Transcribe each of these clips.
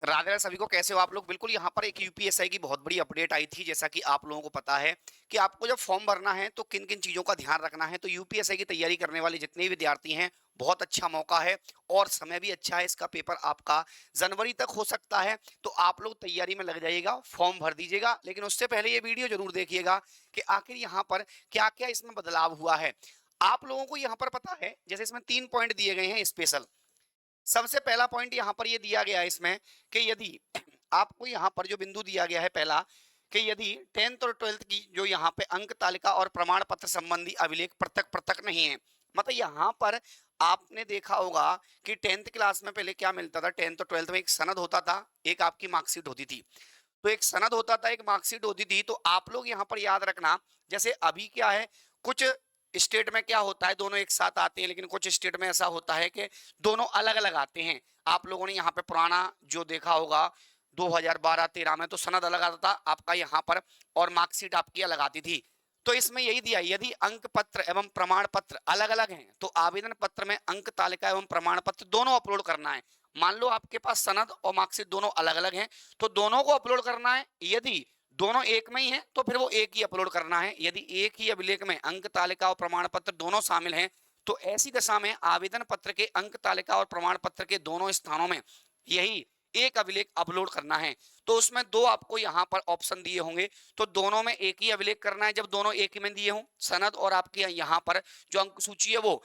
राधे राधे सभी को, कैसे हो आप लोग। बिल्कुल यहाँ पर एक यूपीएसआई की बहुत बड़ी अपडेट आई थी। जैसा कि आप लोगों को पता है कि आपको जब फॉर्म भरना है तो किन किन चीजों का ध्यान रखना है। तो यूपीएसआई की तैयारी करने वाले जितने भी विद्यार्थी हैं, बहुत अच्छा मौका है और समय भी अच्छा है। इसका पेपर आपका जनवरी तक हो सकता है, तो आप लोग तैयारी में लग जाइएगा, फॉर्म भर दीजिएगा। लेकिन उससे पहले ये वीडियो जरूर देखिएगा कि आखिर यहाँ पर क्या क्या इसमें बदलाव हुआ है। आप लोगों को यहाँ पर पता है, जैसे इसमें 3 पॉइंट दिए गए हैं स्पेशल। सबसे पहला पॉइंट यहाँ पर ये दिया गया है इसमें कि यदि आपको यहाँ पर जो बिंदु दिया गया है पहला, कि यदि 10th और 12th की जो यहाँ पे अंक तालिका और प्रमाण पत्र संबंधी अभिलेख पृथक पृथक नहीं है। मतलब यहाँ पर आपने देखा होगा कि 10th क्लास में पहले क्या मिलता था, 10th और 12th में एक सनद होता था, एक आपकी मार्कशीट होती थी। तो एक सनद होता था, एक मार्कशीट होती थी। तो आप लोग यहाँ पर याद रखना, जैसे अभी क्या है, कुछ स्टेट में क्या होता है, दोनों एक साथ आते हैं, लेकिन कुछ स्टेट में ऐसा होता है कि दोनों अलग अलग आते हैं। आप लोगों ने यहाँ पे पुराना जो देखा होगा 2012-13 में, तो सनद अलग आता था आपका यहाँ पर और मार्कशीट आपकी अलग आती थी। तो इसमें यही दिया, यदि अंक पत्र एवं प्रमाण पत्र अलग अलग हैं तो आवेदन पत्र में अंक तालिका एवं प्रमाण पत्र दोनों अपलोड करना है। मान लो आपके पास सनद और मार्कशीट दोनों अलग अलग हैं, तो दोनों को अपलोड करना है। यदि दोनों एक में ही है तो फिर वो एक ही अपलोड करना है। यदि एक ही अभिलेख में अंक तालिका और प्रमाण पत्र दोनों शामिल हैं, तो ऐसी दशा में आवेदन पत्र के अंक तालिका और प्रमाण पत्र के दोनों स्थानों में यही एक अभिलेख अपलोड करना है। तो उसमें दो आपको यहाँ पर ऑप्शन दिए होंगे, तो दोनों में एक ही अभिलेख करना है। जब दोनों एक ही में दिए हों, सनद और आपके यहाँ पर जो अंक सूची है वो,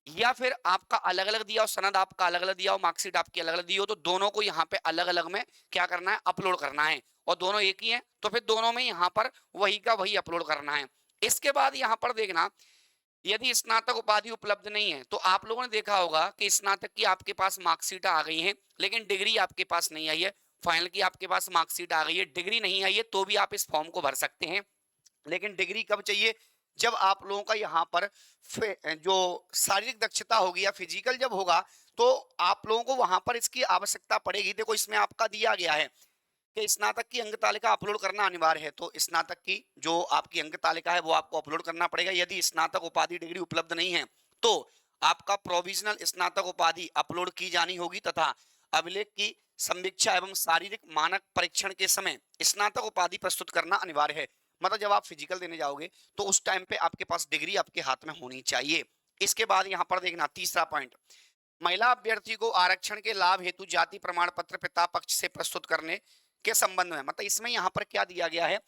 या फिर आपका अलग अलग दिया हो, सनद आपका अलग अलग दिया हो, मार्कशीट आपकी अलग अलग दी हो, तो दोनों को यहाँ पे अलग अलग में क्या करना है, अपलोड करना है। और दोनों एक ही हैं तो फिर दोनों में यहाँ पर वही का वही अपलोड करना है। इसके बाद यहाँ पर देखना, यदि स्नातक उपाधि उपलब्ध नहीं है, तो आप लोगों ने देखा होगा कि स्नातक की आपके पास मार्कशीट आ गई है, लेकिन डिग्री आपके पास नहीं आई है। फाइनल की आपके पास मार्कशीट आ गई है, डिग्री नहीं आई है, तो भी आप इस फॉर्म को भर सकते हैं। लेकिन डिग्री कब चाहिए, जब आप लोगों का यहाँ पर जो शारीरिक दक्षता होगी या फिजिकल जब होगा, तो आप लोगों को वहां पर इसकी आवश्यकता पड़ेगी। देखो इसमें आपका दिया गया है कि स्नातक की अंक तालिका अपलोड करना अनिवार्य है, तो स्नातक की जो आपकी अंक तालिका है वो आपको अपलोड करना पड़ेगा। यदि स्नातक उपाधि डिग्री उपलब्ध नहीं है तो आपका प्रोविजनल स्नातक उपाधि अपलोड की जानी होगी, तथा अभिलेख की समीक्षा एवं शारीरिक मानक परीक्षण के समय स्नातक उपाधि प्रस्तुत करना अनिवार्य है। मतलब जब आप फिजिकल देने जाओगे तो उस टाइम पे आपके पास डिग्री आपके हाथ में होनी चाहिए। इसके बाद यहाँ पर देखना तीसरा पॉइंट, महिला अभ्यर्थी को आरक्षण के लाभ हेतु जाति प्रमाण पत्र पिता पक्ष से प्रस्तुत करने के संबंध में। मतलब इसमें यहाँ पर क्या दिया गया है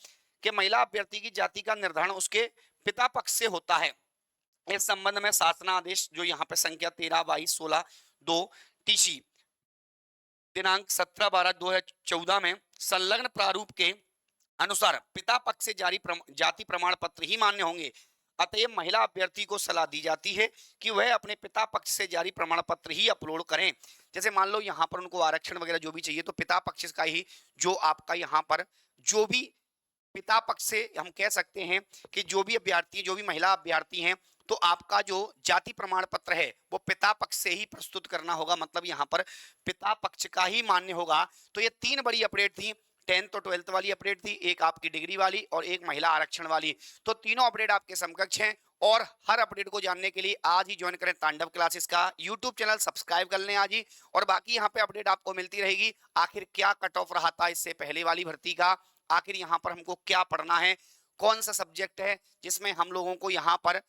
कि महिला अभ्यर्थी की जाति का निर्धारण उसके पिता पक्ष से होता है। इस संबंध में शासनादेश जो यहाँ पे संख्या 13/22/16 टीसी दिनांक 17/12/2014 में संलग्न प्रारूप के अनुसार पिता पक्ष से जारी जाति प्रमाण पत्र ही मान्य होंगे। अतएव महिला अभ्यर्थी को सलाह दी जाती है कि वह अपने पिता पक्ष से जारी प्रमाण पत्र ही अपलोड करें। जैसे मान लो यहाँ पर उनको आरक्षण वगैरह जो भी चाहिए, तो पिता पक्ष का ही जो आपका यहाँ पर जो भी पिता पक्ष से हम कह सकते हैं कि जो भी अभ्यर्थी, जो भी महिला अभ्यर्थी हैं, तो आपका जो जाति प्रमाण पत्र है वो पिता पक्ष से ही प्रस्तुत करना होगा। मतलब यहाँ पर पिता पक्ष का ही मान्य होगा। तो ये तीन बड़ी अपडेट थी, 10th और 12th वाली अपडेट थी, एक आपकी डिग्री वाली और एक महिला आरक्षण वाली। तो तीनों अपडेट आपके समकक्ष हैं। और हर अपडेट को जानने के लिए आज ही ज्वाइन करें तांडव क्लासेस का यूट्यूब चैनल, सब्सक्राइब कर लें आज ही। और बाकी यहाँ पे अपडेट आपको मिलती रहेगी। आखिर क्या कट ऑफ रहा था इससे पहले वाली भर्ती का, आखिर यहाँ पर हमको क्या पढ़ना है, कौन सा सब्जेक्ट है जिसमें हम लोगों को यहाँ पर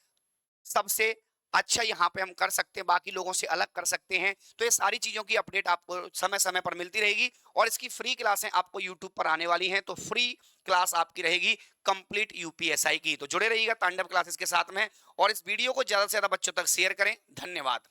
सबसे अच्छा यहाँ पे हम कर सकते हैं, बाकी लोगों से अलग कर सकते हैं। तो ये सारी चीजों की अपडेट आपको समय समय पर मिलती रहेगी। और इसकी फ्री क्लासें आपको यूट्यूब पर आने वाली हैं, तो फ्री क्लास आपकी रहेगी कंप्लीट यूपीएसआई की। तो जुड़े रहिएगा तांडव क्लासेस के साथ में, और इस वीडियो को ज्यादा से ज्यादा बच्चों तक शेयर करें। धन्यवाद।